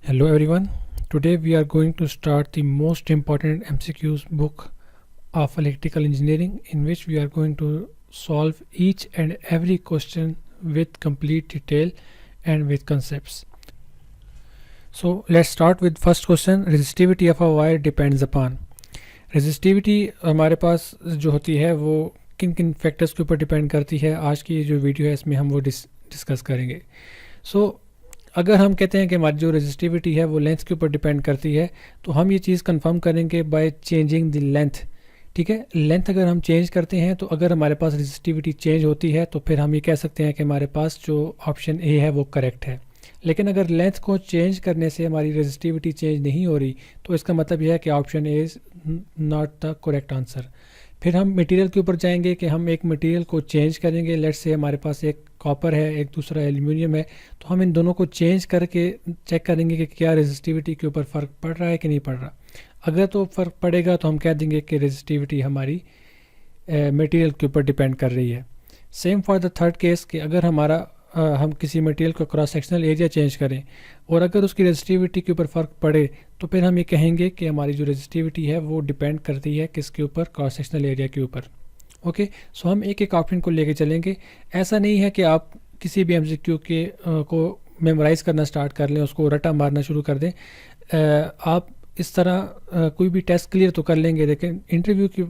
Hello everyone. Today we are going to start the most important MCQs book of electrical engineering, in which we are going to solve each and every question with complete detail and with concepts. So let's start with first question. Resistivity of a wire depends upon. Resistivity हमारे पास जो होती है वो किन किन factors के ऊपर depend करती है, आज की जो वीडियो है इसमें हम वो डिस्कस करेंगे. अगर हम कहते हैं कि हमारी जो रेजिस्टिविटी है वो लेंथ के ऊपर डिपेंड करती है, तो हम ये चीज़ कंफर्म करेंगे बाय चेंजिंग द लेंथ. ठीक है, लेंथ अगर हम चेंज करते हैं तो अगर हमारे पास रेजिस्टिविटी चेंज होती है तो फिर हम ये कह सकते हैं कि हमारे पास जो ऑप्शन ए है वो करेक्ट है. लेकिन अगर लेंथ को चेंज करने से हमारी रेजिस्टिविटी चेंज नहीं हो रही तो इसका मतलब यह है कि option A is not the correct answer. फिर हम मटेरियल के ऊपर जाएंगे कि हम एक मटेरियल को चेंज करेंगे. लेट्स से हमारे पास एक कॉपर है, एक दूसरा एल्यूमिनियम है, तो हम इन दोनों को चेंज करके चेक करेंगे कि क्या रेजिस्टिविटी के ऊपर फ़र्क पड़ रहा है कि नहीं पड़ रहा. अगर तो फ़र्क पड़ेगा तो हम कह देंगे कि रेजिस्टिविटी हमारी मटेरियल के ऊपर डिपेंड कर रही है. Same for the third case कि अगर हम किसी मटेरियल का क्रॉस सेक्शनल एरिया चेंज करें और अगर उसकी रेजिस्टिविटी के ऊपर फ़र्क पड़े तो फिर हम ये कहेंगे कि हमारी जो रेजिस्टिविटी है वो डिपेंड करती है किसके ऊपर, क्रॉस सेक्शनल एरिया के ऊपर. ओके, सो हम एक एक ऑप्शन को लेके चलेंगे. ऐसा नहीं है कि आप किसी भी एमसीक्यू के को मेमोराइज़ करना स्टार्ट कर लें, उसको रट्टा मारना शुरू कर दें. आप इस तरह कोई भी टेस्ट क्लियर तो कर लेंगे, लेकिन इंटरव्यू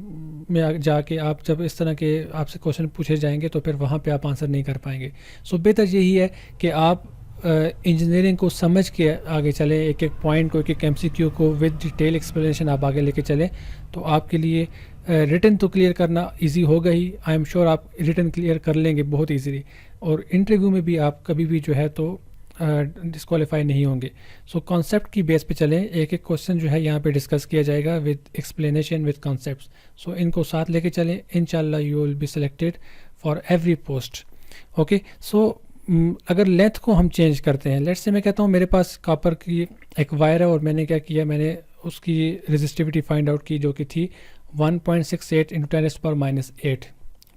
में जाके आप जब इस तरह के आपसे क्वेश्चन पूछे जाएंगे तो फिर वहाँ पे आप आंसर नहीं कर पाएंगे. सो बेहतर यही है कि आप इंजीनियरिंग को समझ के आगे चलें, एक एक पॉइंट को, एक एक एमसीक्यू को विद डिटेल एक्सप्लेनेशन आप आगे लेके चलें, तो आपके लिए रिटन तो क्लियर करना इजी होगा ही. आई एम श्योर आप रिटन क्लियर कर लेंगे बहुत इजीली, और इंटरव्यू में भी आप कभी भी जो है तो डिस्क्वालीफाई नहीं होंगे. सो कॉन्सेप्ट की बेस पे चलें. एक एक क्वेश्चन जो है यहाँ पे डिस्कस किया जाएगा with explanation with concepts. So इनको साथ लेके चलें. इंशाल्लाह you will be selected for every post. Okay, so अगर लेंथ को हम चेंज करते हैं, लेट्स से मैं कहता हूँ मेरे पास कॉपर की एक वायर है और मैंने क्या किया, मैंने उसकी रेजिस्टिविटी फाइंड आउट की जो कि थी 1.68 × 10⁻⁸.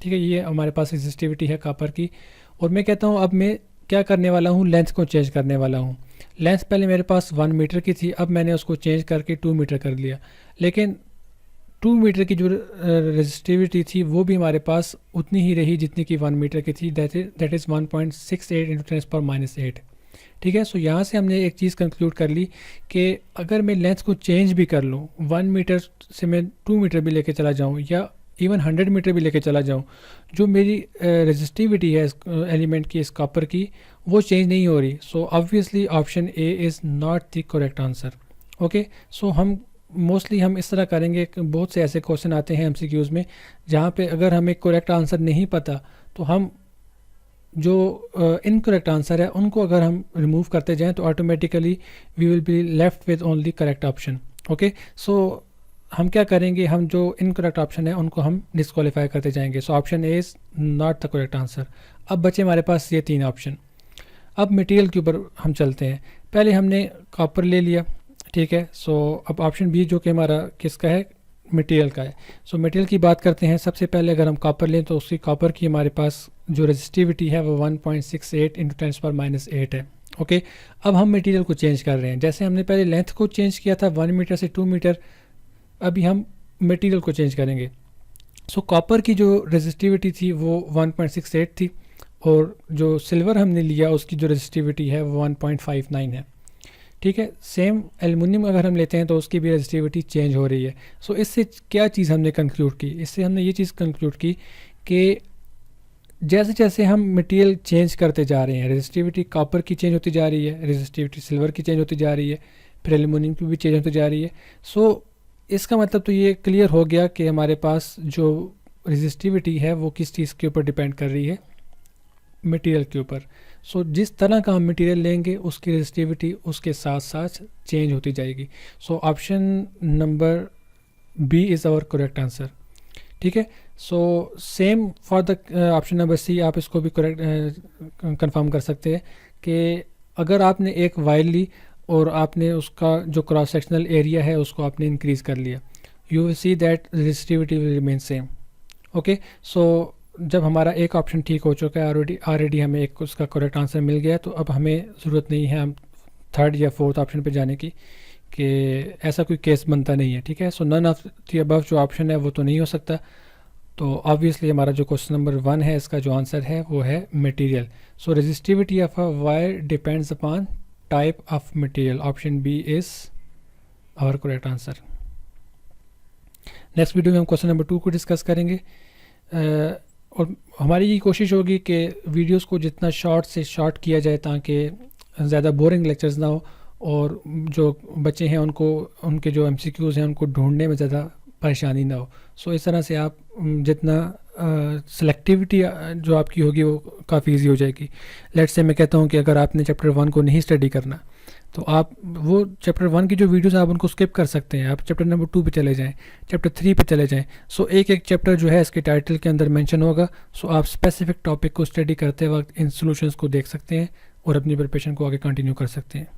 ठीक है, ये हमारे पास रेजिस्टिविटी है कॉपर की. और मैं कहता हूँ अब मैं क्या करने वाला हूँ, लेंथ को चेंज करने वाला हूँ. लेंथ पहले मेरे पास 1 मीटर की थी, अब मैंने उसको चेंज करके 2 मीटर कर लिया. लेकिन 2 मीटर की जो रेजिस्टिविटी थी वो भी हमारे पास उतनी ही रही जितनी कि 1 मीटर की थी, दैट इज़ 1.68 × 10⁻⁸. ठीक है, सो यहाँ से हमने एक चीज़ कंक्लूड कर ली कि अगर मैं लेंथ को चेंज भी कर लूँ, 1 मीटर से मैं 2 मीटर भी लेके चला जाऊँ या इवन 100 मीटर भी लेके चला जाऊँ, जो मेरी रेजिस्टिविटी है एलिमेंट की, इस कॉपर की, वो चेंज नहीं हो रही. So obviously option A is not the correct answer. Okay, so हम मोस्टली हम इस तरह करेंगे. बहुत से ऐसे क्वेश्चन आते हैं एमसीक्यूज़ में जहाँ पे अगर हमें करेक्ट आंसर नहीं पता तो हम जो इनकरेक्ट आंसर है उनको अगर हम रिमूव करते जाएं तो automatically we will be left with only correct option. Okay, so हम क्या करेंगे, हम जो इनकरेक्ट ऑप्शन है उनको हम डिस्क्वालीफाई करते जाएंगे. So option A is not the correct answer. अब बचे हमारे पास ये 3 ऑप्शन. अब मटेरियल के ऊपर हम चलते हैं. पहले हमने कॉपर ले लिया, ठीक है. सो अब ऑप्शन बी जो कि हमारा किसका है, मटेरियल का है. सो मटेरियल की बात करते हैं. सबसे पहले अगर हम कॉपर लें तो उसकी कॉपर की हमारे पास जो रेजिस्टिविटी है वो 1.68 × 10⁻⁸ है. ओके, अब हम मटेरियल को चेंज कर रहे हैं. जैसे हमने पहले लेंथ को चेंज किया था 1 मीटर से 2 मीटर, अभी हम मटेरियल को चेंज करेंगे. सो कॉपर की जो रेजिस्टिविटी थी वो 1.68 थी, और जो सिल्वर हमने लिया उसकी जो रेजिस्टिविटी है वो 1.59 है. ठीक है, सेम एल्युमिनियम अगर हम लेते हैं तो उसकी भी रेजिस्टिविटी चेंज हो रही है. सो इससे क्या चीज़ हमने कंक्लूड की, इससे हमने ये चीज़ कंक्लूड की कि जैसे जैसे हम मटेरियल चेंज करते जा रहे हैं, रेजिस्टिविटी कॉपर की चेंज होती जा रही है, रेजिस्टिविटी सिल्वर की चेंज होती जा रही है, फिर एल्युमिनियम की भी चेंज होती जा रही है. सो इसका मतलब तो ये क्लियर हो गया कि हमारे पास जो रेजिस्टिविटी है वो किस चीज़ के ऊपर डिपेंड कर रही है, मटेरियल के ऊपर. सो जिस तरह का हम मटेरियल लेंगे उसकी रेजिस्टिविटी उसके साथ साथ चेंज होती जाएगी. So option number B is our correct answer. ठीक है, so same for the option number C. आप इसको भी करेक्ट कंफर्म कर सकते हैं कि अगर आपने एक वायर ली और आपने उसका जो क्रॉस सेक्शनल एरिया है उसको आपने इंक्रीज़ कर लिया, you will see that resistivity will remain same. Okay, so जब हमारा एक ऑप्शन ठीक हो चुका है, ऑलरेडी हमें एक उसका करेक्ट आंसर मिल गया, तो अब हमें ज़रूरत नहीं है हम थर्ड या फोर्थ ऑप्शन पे जाने की, कि ऐसा कोई केस बनता नहीं है, ठीक है। सो नन ऑफ द अबव जो ऑप्शन है वो तो नहीं हो सकता। तो ऑब्वियसली हमारा जो क्वेश्चन नंबर 1 है, इसका जो आंसर है वो है material. So resistivity of a wire depends upon type of material. Option B is our correct answer. Next video में हम क्वेश्चन नंबर 2 को डिस्कस करेंगे, और हमारी ये कोशिश होगी कि वीडियोस को जितना शॉर्ट से शॉर्ट किया जाए ताकि ज़्यादा बोरिंग लेक्चर्स ना हो, और जो बच्चे हैं उनको उनके जो MCQs हैं उनको ढूंढने में ज़्यादा परेशानी ना हो। सो इस तरह से आप जितना सेलेक्टिविटी जो आपकी होगी वो काफ़ी इजी हो जाएगी। लेट्स से मैं कहता हूँ कि अगर आपने चैप्टर 1 को नहीं स्टडी करना, तो आप वो चैप्टर 1 की जो वीडियोस आप उनको स्किप कर सकते हैं, आप चैप्टर नंबर 2 पे चले जाएं, चैप्टर 3 पे चले जाएं। सो एक एक चैप्टर जो है इसके टाइटल के अंदर मेंशन होगा। सो आप स्पेसिफिक टॉपिक को स्टडी करते वक्त इन सॉल्यूशंस को देख सकते हैं और अपनी प्रिपरेशन को आगे कंटिन्यू कर सकते हैं।